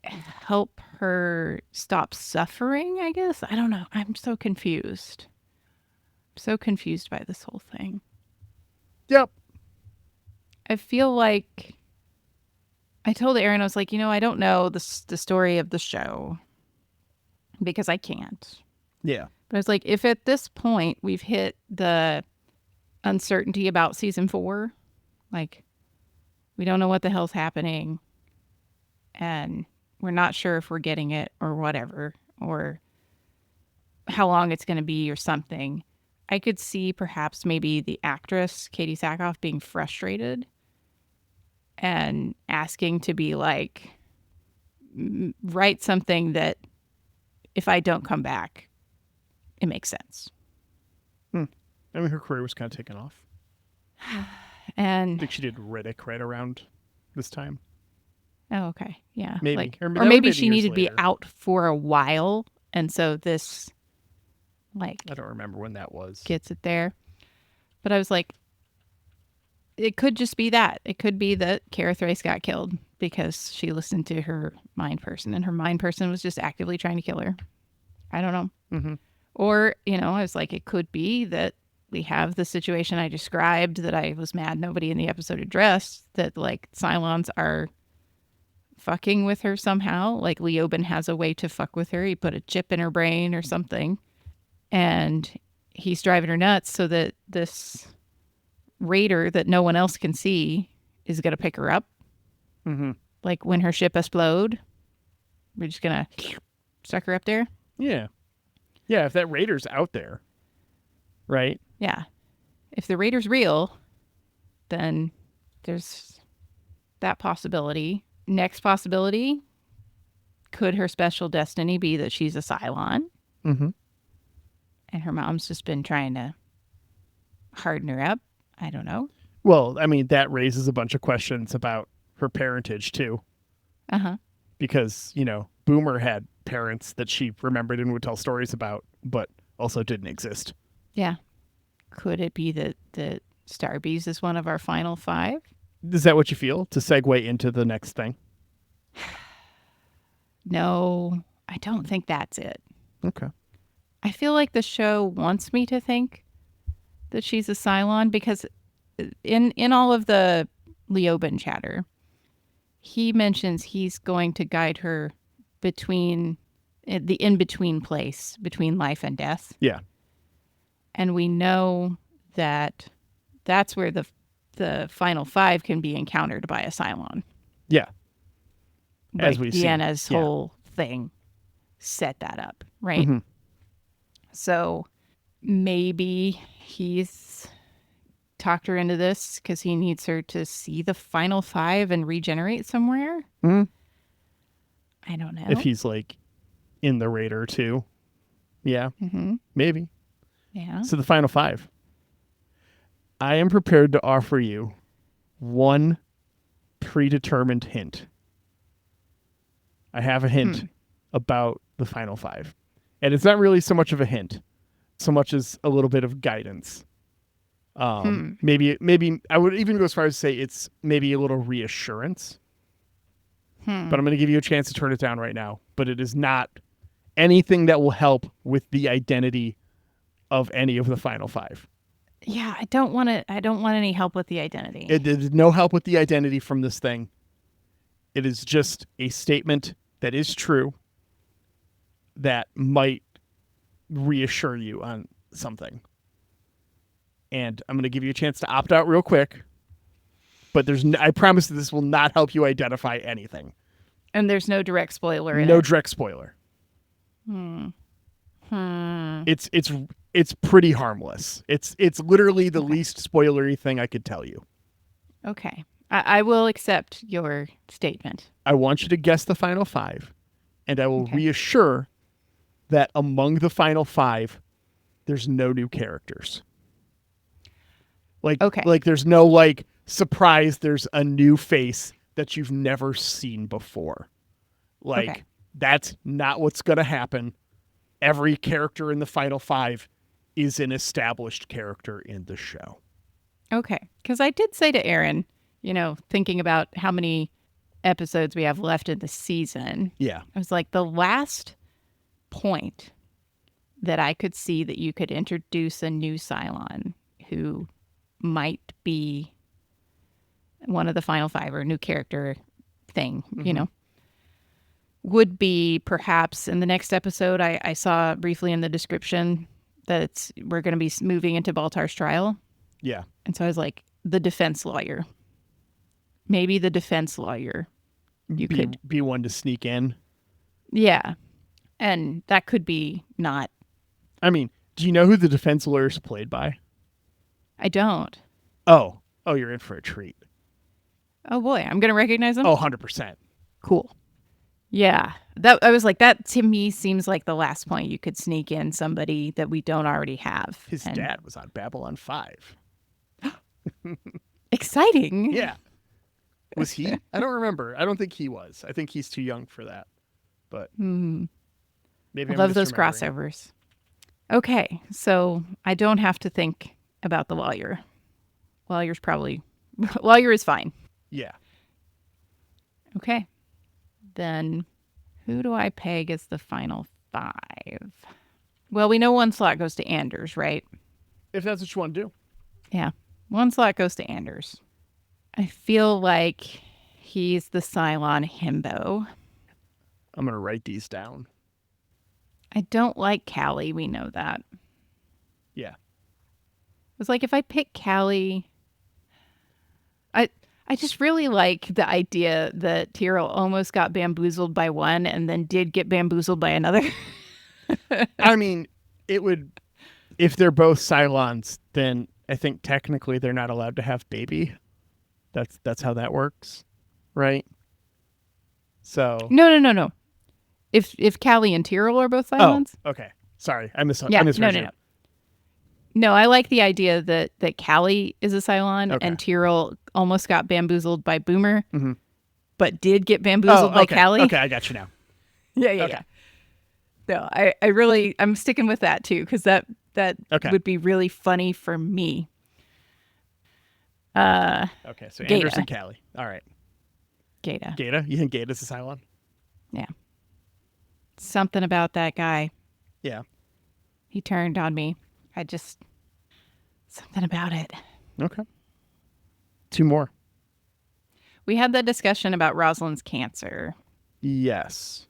help her stop suffering, I guess. I don't know. I'm so confused. So confused by this whole thing. Yep. I feel like I told Aaron, I was like, I don't know the story of the show because I can't. Yeah. But I was like, if at this point we've hit the uncertainty about season 4, like we don't know what the hell's happening and we're not sure if we're getting it or whatever, or how long it's going to be or something. I could see perhaps maybe the actress, Katie Sackhoff, being frustrated and asking to be like, write something that if I don't come back, it makes sense. I mean, her career was kind of taken off. And I think she did Riddick right around this time. Oh, okay. Yeah. Maybe. Like, Or or maybe she years needed to be later. out for a while. And so this, like, I don't remember when that was. gets it there. But I was like, it could just be that. It could be that Kara Thrace got killed because she listened to her mind person and her mind person was just actively trying to kill her. I don't know. Mm-hmm. Or, I was like, it could be that we have the situation I described that I was mad nobody in the episode addressed, that like Cylons are fucking with her somehow. Like Leoben has a way to fuck with her. He put a chip in her brain or something. And he's driving her nuts so that this raider that no one else can see is going to pick her up. Mm-hmm. Like when her ship explode, we're just going to suck her up there. Yeah. Yeah, if that raider's out there, right? Yeah. If the raider's real, then there's that possibility. Next possibility, could her special destiny be that she's a Cylon? Mm-hmm. And her mom's just been trying to harden her up? I don't know. Well, I mean, that raises a bunch of questions about her parentage, too. Uh-huh. Because, Boomer had parents that she remembered and would tell stories about, but also didn't exist. Yeah. Could it be that Starbees is one of our final 5? Is that what you feel? To segue into the next thing? No, I don't think that's it. Okay. I feel like the show wants me to think that she's a Cylon because in all of the Leoben chatter, he mentions he's going to guide her between the in-between place between life and death. Yeah. And we know that that's where the final 5 can be encountered by a Cylon. Yeah. Like As we've seen. Deanna's whole thing set that up, right? Mm-hmm. So maybe he's talked her into this because he needs her to see the final 5 and regenerate somewhere. Mm-hmm. I don't know. If he's like in the Raider too. Yeah. Mm-hmm. Maybe. Yeah. So the final 5. I am prepared to offer you one predetermined hint. I have a hint about the final 5. And it's not really so much of a hint, so much as a little bit of guidance. Maybe I would even go as far as to say it's maybe a little reassurance. But I'm going to give you a chance to turn it down right now. But it is not anything that will help with the identity of any of the final 5. Yeah, I don't want any help with the identity. It is no help with the identity from this thing. It is just a statement that is true that might reassure you on something. And I'm going to give you a chance to opt out real quick. But I promise that this will not help you identify anything. And there's no direct spoiler in it. No direct spoiler. Hmm. It's It's pretty harmless. It's literally the Okay. least spoilery thing I could tell you. Okay. I will accept your statement. I want you to guess the final 5, and I will Okay. reassure that among the final 5, there's no new characters. Okay. Like there's no like surprise there's a new face that you've never seen before. Like Okay. that's not what's going to happen. Every character in the final 5 is an established character in the show. Okay. Because I did say to Aaron, thinking about how many episodes we have left in the season, Yeah. I was like, the last point that I could see that you could introduce a new Cylon who might be one of the final 5 or a new character thing, would be perhaps in the next episode. I saw briefly in the description that we're going to be moving into Baltar's trial. Yeah. And so I was like, the defense lawyer. Maybe the defense lawyer. You could be one to sneak in. Yeah. And that could be not. I mean, do you know who the defense lawyer is played by? I don't. Oh, you're in for a treat. Oh boy, I'm going to recognize him? Oh, 100%. Cool. Yeah. I was like, that to me seems like the last point you could sneak in somebody that we don't already have. His dad was on Babylon 5. Exciting. Yeah. Was he? I don't remember. I don't think he was. I think he's too young for that. But maybe I love those crossovers. Okay, so I don't have to think about the lawyer. Lawyer is fine. Yeah. Okay. Then who do I peg as the final 5? Well, we know one slot goes to Anders, right? If that's what you want to do. Yeah. One slot goes to Anders. I feel like he's the Cylon himbo. I'm going to write these down. I don't like Callie. We know that. Yeah. It's like if I pick Callie, I just really like the idea that Tyrell almost got bamboozled by one and then did get bamboozled by another. I mean, it would, if they're both Cylons, then I think technically they're not allowed to have baby. That's how that works, right? So No. If Callie and Tyrell are both Cylons. Oh, okay. Sorry, I misheard. No. No, I like the idea that Callie is a Cylon Okay. and Tyrell almost got bamboozled by Boomer, but did get bamboozled by Callie. Okay, I got you now. Yeah. No, I'm sticking with that too because that would be really funny for me. Okay, so Gata. Anders and Callie. All right. Gata. You think Gata's a Cylon? Yeah. Something about that guy. Yeah. He turned on me. Something about it. Okay. 2 more. We had that discussion about Rosalind's cancer. Yes.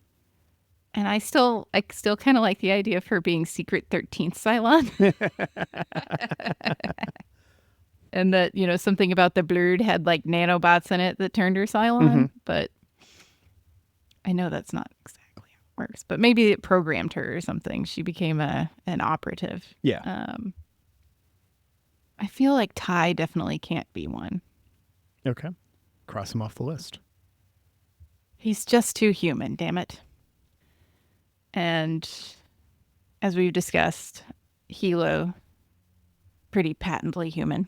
And I still kind of like the idea of her being secret 13th Cylon. And that, something about the blurred had like nanobots in it that turned her Cylon. But I know that's not exactly how it works. But maybe it programmed her or something. She became an operative. Yeah. I feel like Ty definitely can't be one. Okay. Cross him off the list. He's just too human, damn it. And as we've discussed, Hilo, pretty patently human.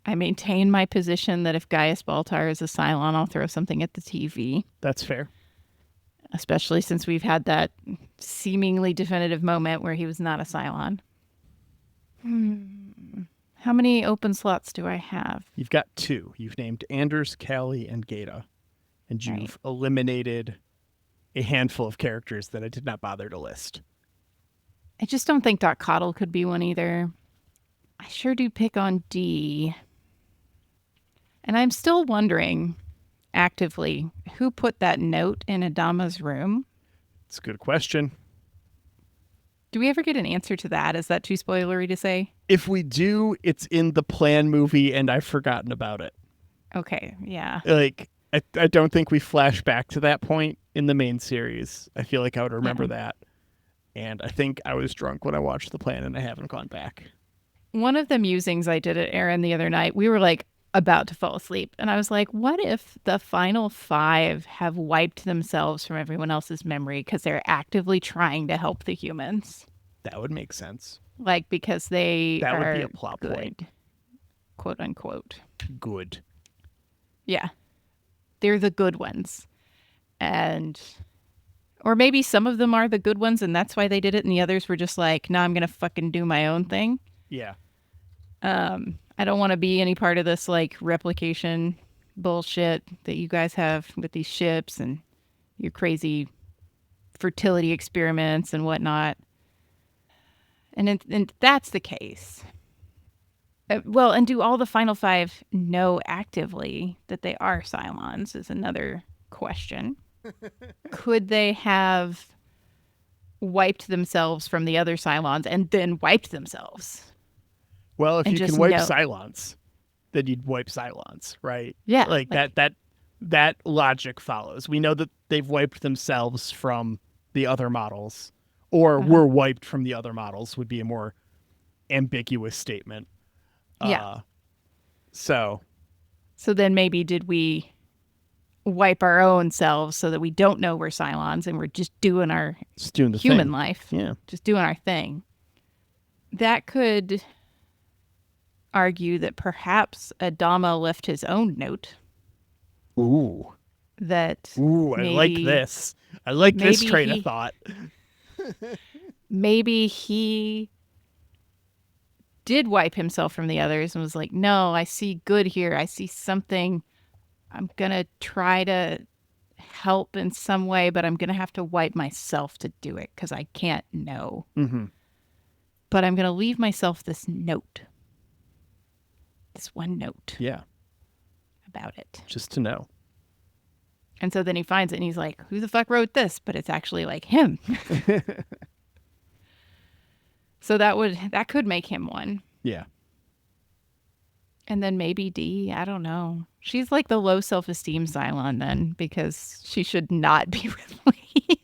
I maintain my position that if Gaius Baltar is a Cylon, I'll throw something at the TV. That's fair. Especially since we've had that seemingly definitive moment where he was not a Cylon. How many open slots do I have? You've got 2. You've named Anders, Callie, and Gata. And you've eliminated a handful of characters that I did not bother to list. I just don't think Doc Coddle could be one either. I sure do pick on D. And I'm still wondering, actively, who put that note in Adama's room? It's a good question. Do we ever get an answer to that? Is that too spoilery to say? If we do, it's in the Plan movie and I've forgotten about it. Okay, yeah. Like, I don't think we flash back to that point in the main series. I feel like I would remember that. And I think I was drunk when I watched the plan, and I haven't gone back. One of the musings I did at Aaron the other night, we were like about to fall asleep. And I was like, what if the final 5 have wiped themselves from everyone else's memory because they're actively trying to help the humans? That would make sense. Like, because they That are would be a plot good, point. quote unquote. Good. Yeah. They're the good ones. And, or maybe some of them are the good ones and that's why they did it. And the others were just like, no, I'm going to fucking do my own thing. Yeah. I don't want to be any part of this like replication bullshit that you guys have with these ships and your crazy fertility experiments and whatnot. And that's the case. Well, and do all the final 5 know actively that they are Cylons is another question. Could they have wiped themselves from the other Cylons and then wiped themselves? Well, if And you just can wipe know. Cylons, then you'd wipe Cylons, right? Yeah. Like that logic follows. We know that they've wiped themselves from the other models, or were wiped from the other models would be a more ambiguous statement. Yeah. So then maybe did we wipe our own selves so that we don't know we're Cylons and we're just doing our doing the human thing. life. Yeah. Just doing our thing. That could argue that perhaps Adama left his own note. Ooh. That I like this. I like this train of thought. Maybe he did wipe himself from the others and was like, no, I see good here. I see something. I'm going to try to help in some way, but I'm going to have to wipe myself to do it because I can't know. Mm-hmm. But I'm going to leave myself this note. This one note. Yeah. About it. Just to know. And so then he finds it and he's like, who the fuck wrote this? But it's actually like him. So that could make him one. Yeah. And then maybe D, I don't know. She's like the low self-esteem Cylon then, because she should not be Ripley.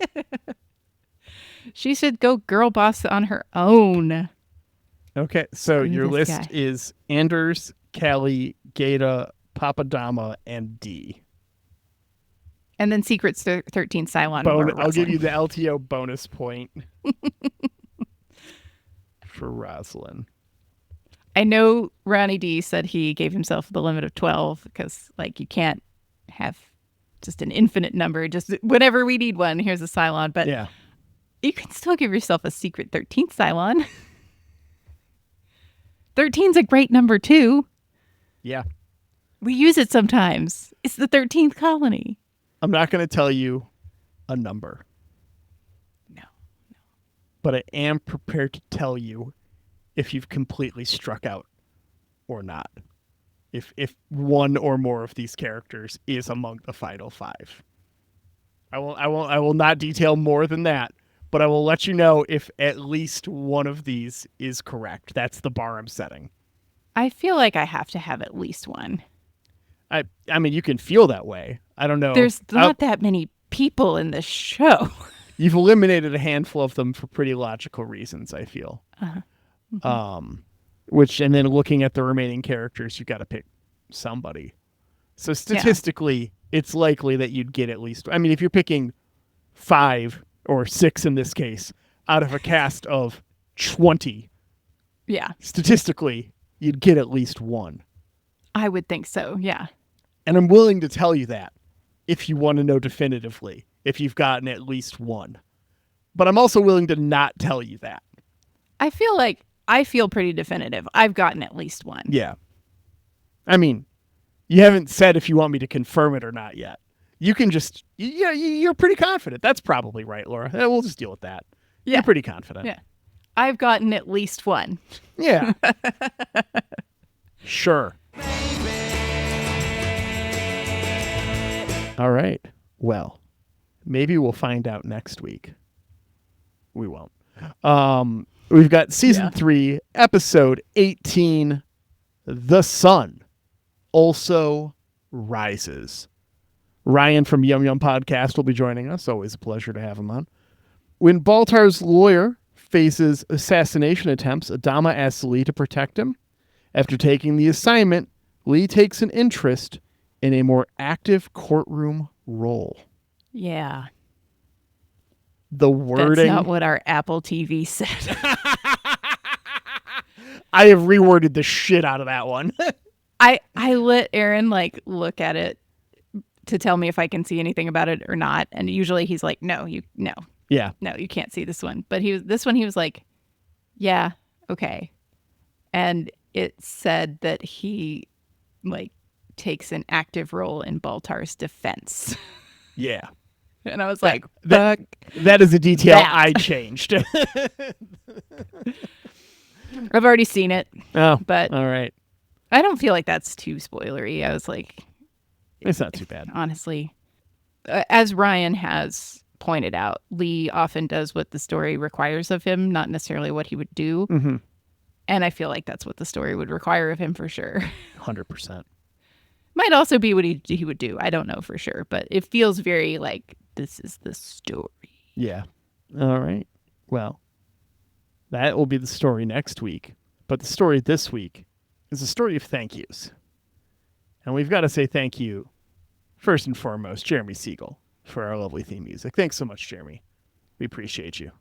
She should go girl boss on her own. Okay, so Screw your this list guy. is Anders, Callie, Gata, Papadama, and D. And then Secret's 13 Cylon. Laura I'll give Roslin. you the LTO bonus point for Roslyn. I know Ronnie D said he gave himself the limit of 12 because, like, you can't have just an infinite number. Just whenever we need one, here's a Cylon. But Yeah. you can still give yourself a secret 13th Cylon. 13's a great number, too. Yeah. We use it sometimes. It's the 13th colony. I'm not going to tell you a number. No. But I am prepared to tell you if you've completely struck out or not. If one or more of these characters is among the final 5. I will not detail more than that, but I will let you know if at least one of these is correct. That's the bar I'm setting. I feel like I have to have at least one. I mean, you can feel that way. I don't know. There's not that many people in this show. You've eliminated a handful of them for pretty logical reasons, I feel. Uh-huh. Mm-hmm. And then looking at the remaining characters, you got to pick somebody. So statistically, it's likely that you'd get at least. I mean, if you're picking 5 or 6 in this case out of a cast of 20, Yeah, statistically, you'd get at least one. I would think so. Yeah. And I'm willing to tell you that if you want to know definitively if you've gotten at least one. But I'm also willing to not tell you that. I feel pretty definitive. I've gotten at least one. Yeah. I mean, you haven't said if you want me to confirm it or not yet. You can just, you're pretty confident. That's probably right, Laura. We'll just deal with that. Yeah. You're pretty confident. Yeah. I've gotten at least one. Yeah. Sure. All right. Well, maybe we'll find out next week. We won't. We've got season 3, episode 18, The Sun Also Rises. Ryan from Yum Yum Podcast will be joining us. Always a pleasure to have him on. When Baltar's lawyer faces assassination attempts, Adama asks Lee to protect him. After taking the assignment, Lee takes an interest in a more active courtroom role. Yeah. The wording... That's not what our Apple TV said. I have reworded the shit out of that one. I let Aaron look at it to tell me if I can see anything about it or not. And usually he's like, no, you can't see this one. But this one he was like, yeah, okay. And it said that he takes an active role in Baltar's defense. Yeah. And I was like, that is a detail I changed. I've already seen it. Oh, but all right. I don't feel like that's too spoilery. I was like, it's not too bad. Honestly, as Ryan has pointed out, Lee often does what the story requires of him, not necessarily what he would do. Mm-hmm. And I feel like that's what the story would require of him for sure. 100%. Might also be what he would do. I don't know for sure, but it feels very like this is the story. Yeah. All right. Well, that will be the story next week. But the story this week is a story of thank yous. And we've got to say thank you, first and foremost, Jeremy Siegel, for our lovely theme music. Thanks so much, Jeremy. We appreciate you.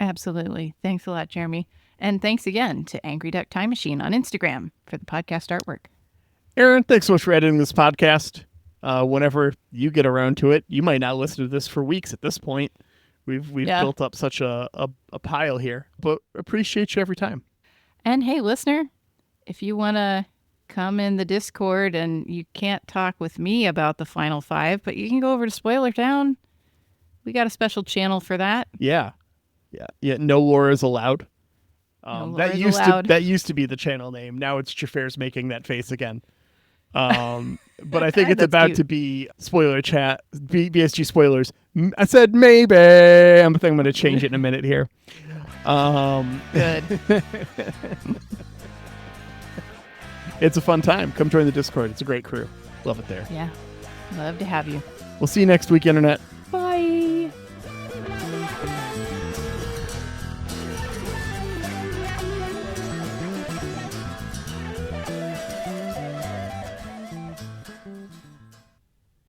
Absolutely. Thanks a lot, Jeremy. And thanks again to Angry Duck Time Machine on Instagram for the podcast artwork. Aaron, thanks so much for editing this podcast. Whenever you get around to it, you might not listen to this for weeks at this point. We've built up such a pile here, but appreciate you every time. And hey, listener, if you want to come in the Discord and you can't talk with me about the Final Five, but you can go over to Spoiler Town. We got a special channel for that. Yeah. No lore is allowed. That used to be the channel name. Now it's Xhafer's making that face again. But I think it's about cute. To be spoiler chat, BSG spoilers. I said maybe. I'm going to change it in a minute here. Good. It's a fun time. Come join the Discord. It's a great crew. Love it there. Yeah. Love to have you. We'll see you next week, Internet.